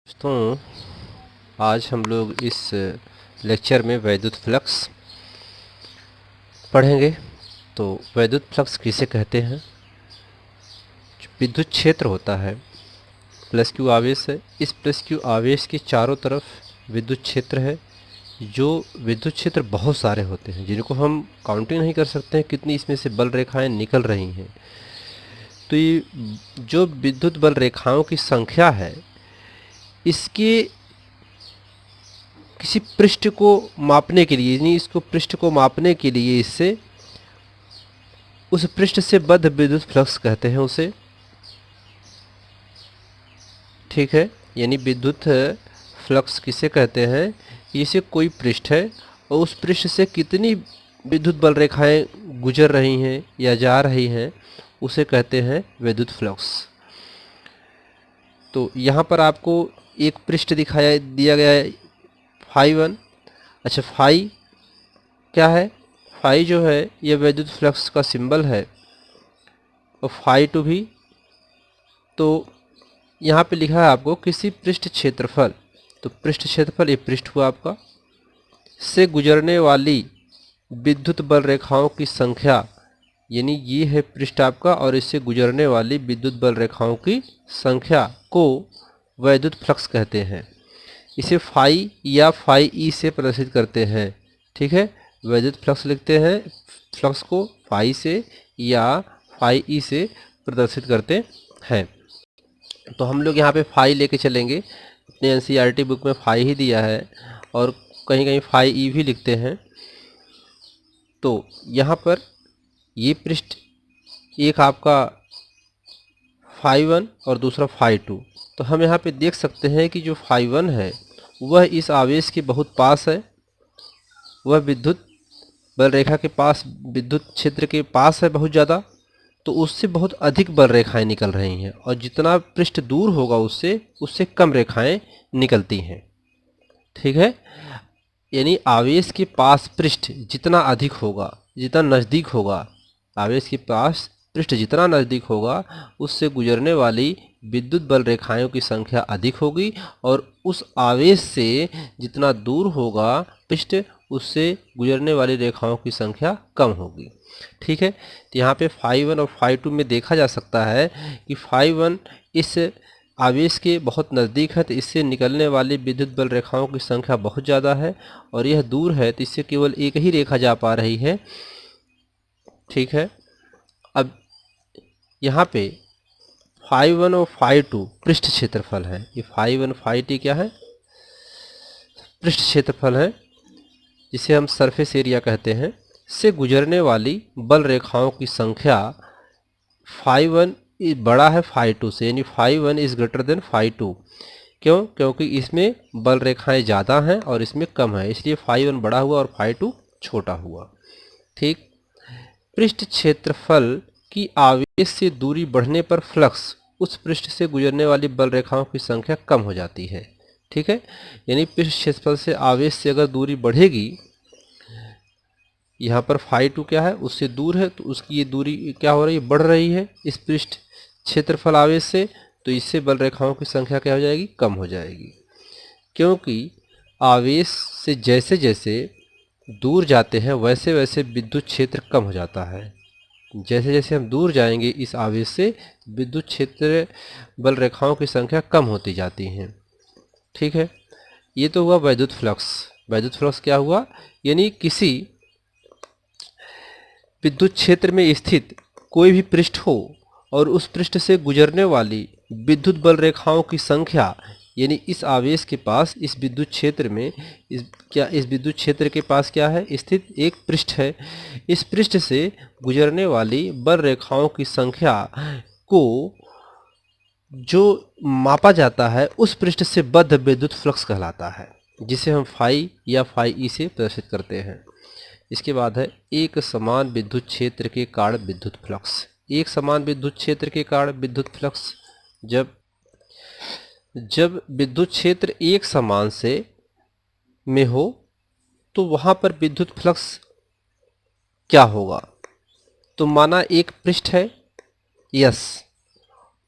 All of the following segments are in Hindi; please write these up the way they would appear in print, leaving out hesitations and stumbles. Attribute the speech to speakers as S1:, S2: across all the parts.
S1: दोस्तों, आज हम लोग इस लेक्चर में वैद्युत फ्लक्स पढ़ेंगे। तो वैद्युत फ्लक्स किसे कहते हैं? जो विद्युत क्षेत्र होता है, प्लस क्यू आवेश है, इस प्लस क्यू आवेश के चारों तरफ विद्युत क्षेत्र है। जो विद्युत क्षेत्र बहुत सारे होते हैं जिनको हम काउंटिंग नहीं कर सकते हैं कितनी इसमें से बल रेखाएं निकल रही हैं। तो ये जो विद्युत बल रेखाओं की संख्या है, इसके किसी पृष्ठ को मापने के लिए, यानी इसको पृष्ठ को मापने के लिए इससे उस पृष्ठ से बद्ध विद्युत फ्लक्स कहते हैं उसे। ठीक है, यानी विद्युत फ्लक्स किसे कहते हैं? इसे कोई पृष्ठ है और उस पृष्ठ से कितनी विद्युत बल रेखाएं गुजर रही हैं या जा रही हैं, उसे कहते हैं विद्युत फ्लक्स। तो यहाँ पर आपको एक पृष्ठ दिखाया दिया गया है फाई 1। अच्छा, फाई क्या है? फाई जो है यह विद्युत फ्लक्स का सिंबल है, और फाई 2 भी। तो यहाँ पे लिखा है आपको किसी पृष्ठ क्षेत्रफल, तो पृष्ठ क्षेत्रफल ये पृष्ठ हुआ आपका, से गुजरने वाली विद्युत बल रेखाओं की संख्या, यानी ये है पृष्ठ आपका और इससे गुजरने वाली विद्युत बल रेखाओं की संख्या को वैद्युत फ्लक्स कहते हैं। इसे फाई या फाई ई से प्रदर्शित करते हैं। ठीक है, वैद्युत फ्लक्स लिखते हैं, फ्लक्स को फाई से या फाई ई से प्रदर्शित करते हैं। तो हम लोग यहाँ पे फाई लेके चलेंगे। अपने एनसीईआरटी बुक में फाई ही दिया है और कहीं कहीं फाई ई भी लिखते हैं। तो यहाँ पर ये पृष्ठ एक आपका फाई 1 और दूसरा फाई 2। तो हम यहाँ पे देख सकते हैं कि जो फाई 1 है वह इस आवेश के बहुत पास है, वह विद्युत बल रेखा के पास, विद्युत क्षेत्र के पास है बहुत ज़्यादा। तो उससे बहुत अधिक बल रेखाएं निकल रही हैं और जितना पृष्ठ दूर होगा उससे उससे कम रेखाएं निकलती हैं। ठीक है, यानी आवेश के पास पृष्ठ जितना अधिक होगा, जितना नज़दीक होगा, आवेश के पास पृष्ठ जितना नज़दीक होगा उससे गुजरने वाली विद्युत बल रेखाओं की संख्या अधिक होगी, और उस आवेश से जितना दूर होगा पृष्ठ उससे गुजरने वाली रेखाओं की संख्या कम होगी। ठीक है, तो यहाँ पे फाई 1 और फाई 2 में देखा जा सकता है कि फाई 1 इस आवेश के बहुत नज़दीक है तो इससे निकलने वाली विद्युत बल रेखाओं की संख्या बहुत ज़्यादा है, और यह दूर है तो इससे केवल एक ही रेखा जा पा रही है। ठीक है, अब यहाँ पे फाई 1 और फाई 2 पृष्ठ क्षेत्रफल है। ये फाई 1 फाई 2 क्या है? पृष्ठ क्षेत्रफल है, जिसे हम सरफेस एरिया कहते हैं। से गुजरने वाली बल रेखाओं की संख्या फाई 1 बड़ा है फाई 2 से, यानी phi 1 is greater than phi 2। क्यों? क्योंकि इसमें बल रेखाएं ज़्यादा हैं और इसमें कम है, इसलिए फाई 1 बड़ा हुआ और फाई 2 छोटा हुआ। ठीक, पृष्ठ क्षेत्रफल की आवेश से दूरी बढ़ने पर फ्लक्स, उस पृष्ठ से गुजरने वाली बल रेखाओं की संख्या कम हो जाती है। ठीक है, यानी पृष्ठ क्षेत्रफल से आवेश से अगर दूरी बढ़ेगी, यहाँ पर फाई 2 क्या है? उससे दूर है, तो उसकी ये दूरी क्या हो रही है? बढ़ रही है इस पृष्ठ क्षेत्रफल आवेश से, तो इससे बल रेखाओं की संख्या क्या हो जाएगी? कम हो जाएगी। क्योंकि आवेश से जैसे जैसे दूर जाते हैं वैसे वैसे विद्युत क्षेत्र कम हो जाता है। जैसे जैसे हम दूर जाएंगे इस आवेश से, विद्युत क्षेत्र बल रेखाओं की संख्या कम होती जाती हैं। ठीक है, ये तो हुआ वैद्युत फ्लक्स। वैद्युत फ्लक्स क्या हुआ? यानी किसी विद्युत क्षेत्र में स्थित कोई भी पृष्ठ हो और उस पृष्ठ से गुजरने वाली विद्युत बल रेखाओं की संख्या, यानी इस आवेश के पास, इस विद्युत क्षेत्र में, इस विद्युत क्षेत्र के पास क्या है? स्थित एक पृष्ठ है। इस पृष्ठ से गुजरने वाली बल रेखाओं की संख्या को जो मापा जाता है उस पृष्ठ से बद्ध विद्युत फ्लक्स कहलाता है, जिसे हम फाई या फाई ई से प्रदर्शित करते हैं। इसके बाद है एक समान विद्युत क्षेत्र के कारण विद्युत फ्लक्स। एक समान विद्युत क्षेत्र के कारण विद्युत फ्लक्स, जब विद्युत क्षेत्र एक समान से में हो तो वहाँ पर विद्युत फ्लक्स क्या होगा? तो माना एक पृष्ठ है, यस,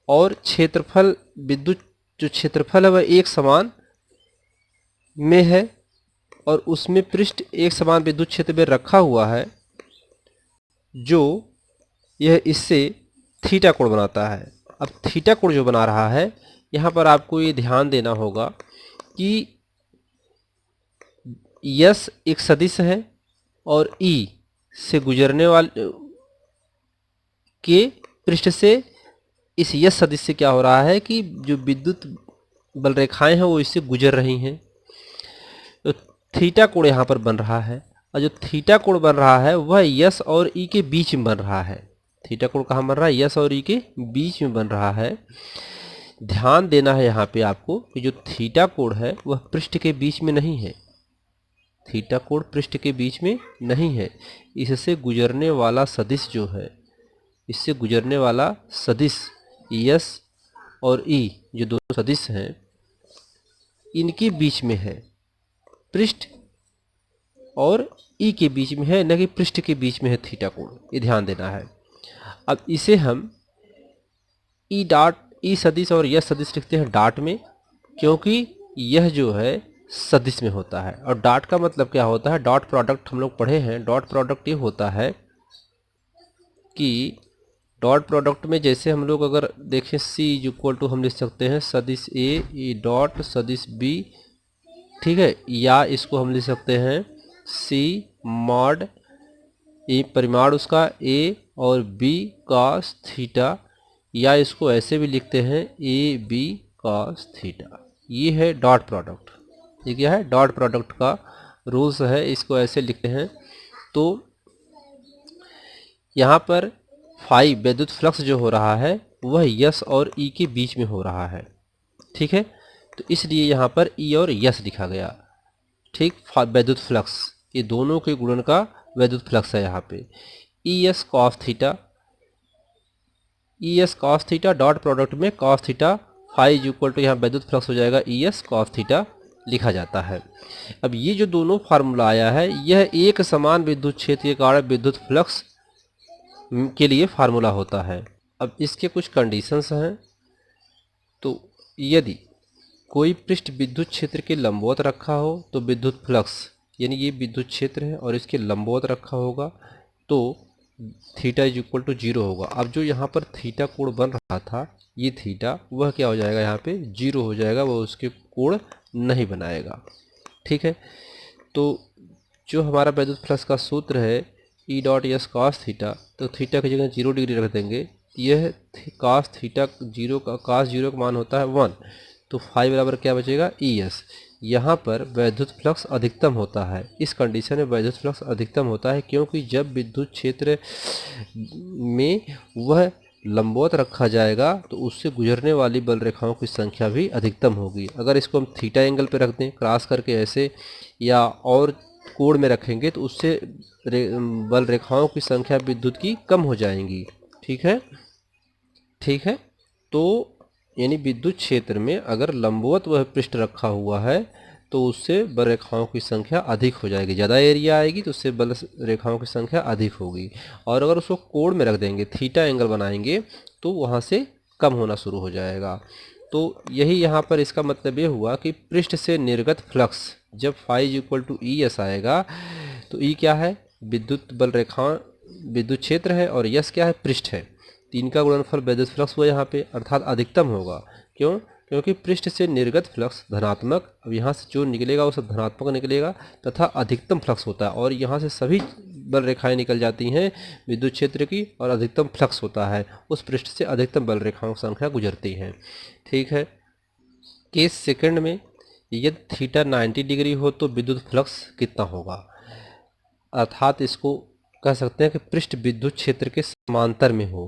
S1: और क्षेत्रफल विद्युत जो क्षेत्रफल है वह एक समान में है और उसमें पृष्ठ एक समान विद्युत क्षेत्र में रखा हुआ है, जो यह इससे थीटा कोण बनाता है। अब थीटा कोण जो बना रहा है, यहाँ पर आपको ये ध्यान देना होगा कि यस एक सदिश है और ई से गुजरने वाले के पृष्ठ से इस यस सदिश से क्या हो रहा है कि जो विद्युत बल रेखाएं हैं वो इससे गुजर रही हैं, तो थीटा कोण यहाँ पर बन रहा है। और जो थीटा कोण बन रहा है वह यस और ई के बीच में बन रहा है। थीटा कोण कहाँ बन रहा है? यस और ई के बीच में बन रहा है। ध्यान देना है यहाँ पे आपको कि जो थीटा कोण है वह पृष्ठ के बीच में नहीं है। थीटा कोण पृष्ठ के बीच में नहीं है। इससे गुजरने वाला सदिश जो है, इससे गुजरने वाला सदिश यस और ई, जो दोनों सदिश हैं, इनके बीच में है। पृष्ठ और ई के बीच में है, न कि पृष्ठ के बीच में है थीटा कोण। ये ध्यान देना है। अब इसे हम ई डॉट, ई सदिश और यस सदिश लिखते हैं डॉट में, क्योंकि यह जो है सदिश में होता है। और डॉट का मतलब क्या होता है? डॉट प्रोडक्ट हम लोग पढ़े हैं। डॉट प्रोडक्ट ये होता है कि डॉट प्रोडक्ट में जैसे हम लोग अगर देखें सी इज इक्वल टू हम लिख सकते हैं सदिश ए डॉट सदिश बी, ठीक है, या इसको हम लिख सकते हैं सी मॉड ए, परिमाण उसका ए और बी कॉस थीटा, या इसको ऐसे भी लिखते हैं ए बी कॉस थीटा। ये है डॉट प्रोडक्ट। ये क्या है? डॉट प्रोडक्ट का रूल्स है, इसको ऐसे लिखते हैं। तो यहाँ पर फाई विद्युत फ्लक्स जो हो रहा है वह यस और ई के बीच में हो रहा है, ठीक है, तो इसलिए यहाँ पर ई और यस लिखा गया, ठीक। विद्युत फ्लक्स, ये दोनों के गुणन का विद्युत फ्लक्स है यहाँ पे। E S cos theta, E S cos theta dot product में cos theta phi is equal to यहाँ विद्युत फ्लक्स हो जाएगा ई एस कॉस थीटा लिखा जाता है। अब ये जो दोनों फार्मूला आया है यह एक समान विद्युत क्षेत्र के कारण विद्युत फ्लक्स के लिए फार्मूला होता है। अब इसके कुछ कंडीशंस हैं। तो यदि कोई पृष्ठ विद्युत क्षेत्र के लंबवत रखा हो तो विद्युत फ्लक्स, यानी ये विद्युत क्षेत्र है और इसके लंबवत रखा होगा तो थीटा इज इक्वल टू 0 होगा। अब जो यहाँ पर थीटा कोण बन रहा था, ये थीटा, वह क्या हो जाएगा? यहाँ पे 0 हो जाएगा, वह उसके कोण नहीं बनाएगा, ठीक है। तो जो हमारा विद्युत फ्लक्स का सूत्र है E dot S cos theta, तो थीटा की जगह 0 डिग्री रख देंगे। यह कॉस थीटा 0 का, कॉस 0 का मान होता है 1, तो फाई बराबर क्या बचेगा? E S. यहाँ पर वैद्युत फ्लक्स अधिकतम होता है। इस कंडीशन में वैद्युत फ्लक्स अधिकतम होता है क्योंकि जब विद्युत क्षेत्र में वह लंबवत रखा जाएगा तो उससे गुजरने वाली बल रेखाओं की संख्या भी अधिकतम होगी। अगर इसको हम थीटा एंगल पे रख दें, क्रॉस करके ऐसे, या और कोण में रखेंगे तो उससे बल रेखाओं की संख्या विद्युत की कम हो जाएंगी, ठीक है, ठीक है। तो यानी विद्युत क्षेत्र में अगर लंबवत वह पृष्ठ रखा हुआ है तो उससे बल रेखाओं की संख्या अधिक हो जाएगी, ज़्यादा एरिया आएगी तो उससे बल रेखाओं की संख्या अधिक होगी। और अगर उसको कोण में रख देंगे, थीटा एंगल बनाएंगे, तो वहाँ से कम होना शुरू हो जाएगा। तो यही यहाँ पर इसका मतलब ये हुआ कि पृष्ठ से निर्गत फ्लक्स जब phi is equal to E S आएगा, तो ई क्या है? विद्युत बल रेखा, विद्युत क्षेत्र है, और यस क्या है? पृष्ठ है। तीन का गुणनफल विद्युत फ्लक्स हुआ यहाँ पे, अर्थात अधिकतम होगा। क्यों? क्योंकि पृष्ठ से निर्गत फ्लक्स धनात्मक, अब यहाँ से जो निकलेगा वो सब धनात्मक निकलेगा, तथा अधिकतम फ्लक्स होता है। और यहाँ से सभी बल रेखाएं निकल जाती हैं विद्युत क्षेत्र की, और अधिकतम फ्लक्स होता है, उस पृष्ठ से अधिकतम बल रेखाओं की संख्या गुजरती है, ठीक है। केस सेकंड में यदि थीटा 90 डिग्री हो तो विद्युत फ्लक्स कितना होगा? अर्थात इसको कह सकते हैं कि पृष्ठ विद्युत क्षेत्र के समांतर में हो,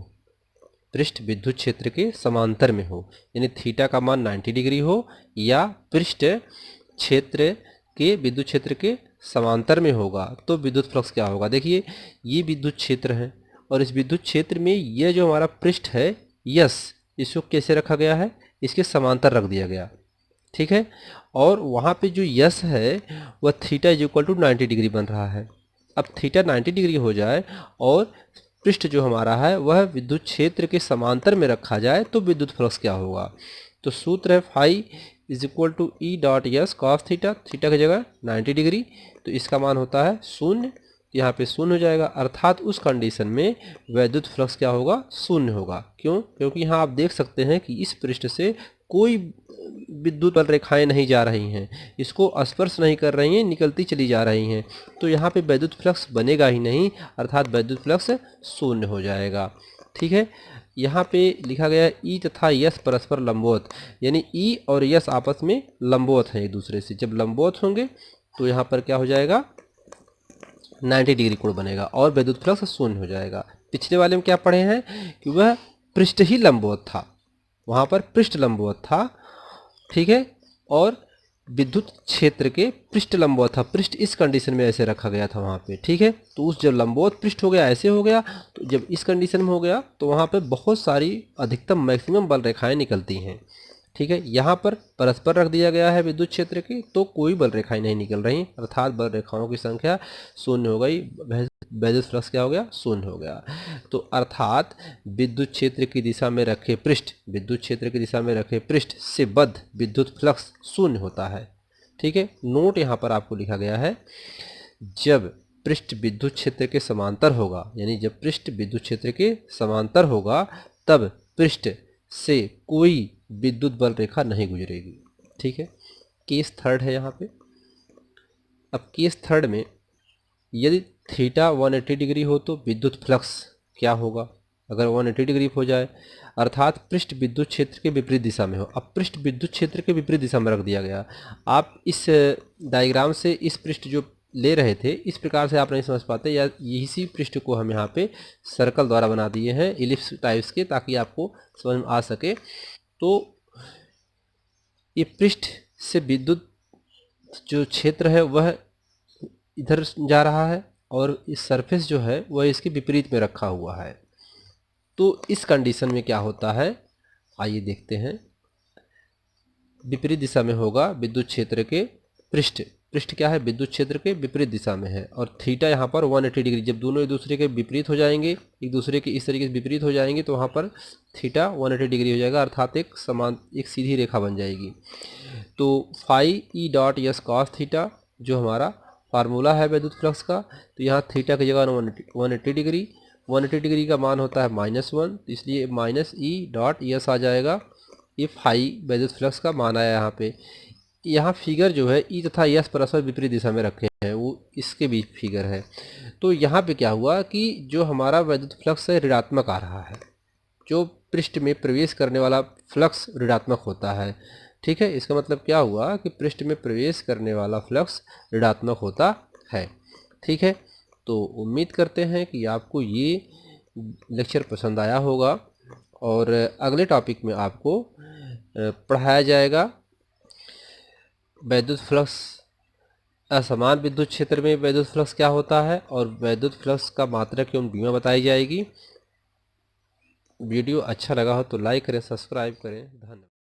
S1: पृष्ठ विद्युत क्षेत्र के समांतर में हो, यानी थीटा का मान 90 डिग्री हो या पृष्ठ क्षेत्र के विद्युत क्षेत्र के समांतर में होगा, तो विद्युत फ्लक्स क्या होगा? देखिए, ये विद्युत क्षेत्र है और इस विद्युत क्षेत्र में यह जो हमारा पृष्ठ है यस, इसको कैसे रखा गया है? इसके समांतर रख दिया गया, ठीक है। और वहाँ पे जो यस है वह theta is equal to 90 degree बन रहा है। अब थीटा 90 डिग्री हो जाए और पृष्ठ जो हमारा है वह विद्युत क्षेत्र के समांतर में रखा जाए तो विद्युत फ्लक्स क्या होगा? तो सूत्र है phi is equal to E dot S cos theta, theta की जगह 90 डिग्री, तो इसका मान होता है शून्य, यहाँ पे शून्य हो जाएगा। अर्थात उस कंडीशन में वैद्युत फ्लक्स क्या होगा, शून्य होगा। क्यों? क्योंकि यहाँ आप देख सकते हैं कि इस पृष्ठ से कोई विद्युत बल रेखाएं नहीं जा रही हैं, इसको स्पर्श नहीं कर रही हैं, निकलती चली जा रही हैं, तो यहाँ पे वैद्युत फ्लक्स बनेगा ही नहीं, अर्थात वैद्युत फ्लक्स शून्य हो जाएगा। ठीक है, यहाँ पे लिखा गया है ई तथा यस परस्पर लंबवत, यानी ई और यस आपस में लंबवत हैं एक दूसरे से। जब लंबवत होंगे तो यहाँ पर क्या हो जाएगा, 90 डिग्री कोण बनेगा और वैद्युत फ्लक्स शून्य हो जाएगा। पिछले वाले में क्या पढ़े हैं कि वह पृष्ठ ही लंबवत था, वहाँ पर पृष्ठ लंबवत था, ठीक है, और विद्युत क्षेत्र के पृष्ठ लंबवत था। पृष्ठ इस कंडीशन में ऐसे रखा गया था वहाँ पे, ठीक है। तो उस जब लंबवत पृष्ठ हो गया, ऐसे हो गया, तो जब इस कंडीशन में हो गया तो वहाँ पे बहुत सारी अधिकतम मैक्सिमम बल रेखाएं निकलती हैं, ठीक है। यहाँ पर परस्पर रख दिया गया है विद्युत क्षेत्र की, तो कोई बल रेखाएं नहीं निकल रही, अर्थात बल रेखाओं की संख्या शून्य हो गई, वैद्युत फ्लक्स क्या हो गया, शून्य हो गया। तो अर्थात विद्युत क्षेत्र की दिशा में रखे पृष्ठ, विद्युत क्षेत्र की दिशा में रखे पृष्ठ से बद्ध विद्युत फ्लक्स शून्य होता है, ठीक है। नोट यहाँ पर आपको लिखा गया है, जब पृष्ठ विद्युत क्षेत्र के समांतर होगा, यानी जब पृष्ठ विद्युत क्षेत्र के समांतर होगा, तब पृष्ठ से कोई विद्युत बल रेखा नहीं गुजरेगी, ठीक है। केस थर्ड है यहाँ पे। अब केस थर्ड में यदि थीटा 180 डिग्री हो तो विद्युत फ्लक्स क्या होगा, अगर 180 डिग्री हो जाए, अर्थात पृष्ठ विद्युत क्षेत्र के विपरीत दिशा में हो। अब पृष्ठ विद्युत क्षेत्र के विपरीत दिशा में रख दिया गया। आप इस डायग्राम से इस पृष्ठ जो ले रहे थे, इस प्रकार से आप नहीं समझ पाते, या इसी पृष्ठ को हम यहाँ पे सर्कल द्वारा बना दिए हैं इलिप्स टाइप्स के, ताकि आपको समझ में आ सके। तो ये पृष्ठ से विद्युत जो क्षेत्र है वह इधर जा रहा है और इस सरफेस जो है वह इसके विपरीत में रखा हुआ है। तो इस कंडीशन में क्या होता है, आइए देखते हैं। विपरीत दिशा में होगा विद्युत क्षेत्र के पृष्ठ, पृष्ठ क्या है, विद्युत क्षेत्र के विपरीत दिशा में है, और थीटा यहाँ पर 180 डिग्री, जब दोनों एक दूसरे के विपरीत हो जाएंगे, एक दूसरे के इस तरीके से विपरीत हो जाएंगे, तो वहाँ पर थीटा 180 डिग्री हो जाएगा, अर्थात एक समान, एक सीधी रेखा बन जाएगी। तो phi E dot S cos theta जो हमारा फार्मूला है विद्युत फ्लक्स का, तो यहाँ थीटा की जगह 180 डिग्री, 180 डिग्री का मान होता है -1, तो इसलिए माइनस ई डॉट यस आ जाएगा। ये फाई विद्युत फ्लक्स का मान आया यहाँ पे। यहाँ फिगर जो है ई तथा यस परस्पर विपरीत दिशा में रखे हैं, वो इसके बीच फिगर है। तो यहाँ पे क्या हुआ कि जो हमारा वैद्युत फ्लक्स है ऋणात्मक आ रहा है, जो पृष्ठ में प्रवेश करने वाला फ्लक्स ऋणात्मक होता है, ठीक है। इसका मतलब क्या हुआ कि पृष्ठ में प्रवेश करने वाला फ्लक्स ऋणात्मक होता है, ठीक है। तो उम्मीद करते हैं कि आपको ये लेक्चर पसंद आया होगा, और अगले टॉपिक में आपको पढ़ाया जाएगा वैद्युत फ्लक्स, असमान विद्युत क्षेत्र में वैद्युत फ्लक्स क्या होता है, और वैद्युत फ्लक्स का मात्रक एवं डिग्री बताई जाएगी। वीडियो अच्छा लगा हो तो लाइक करें, सब्सक्राइब करें। धन्यवाद।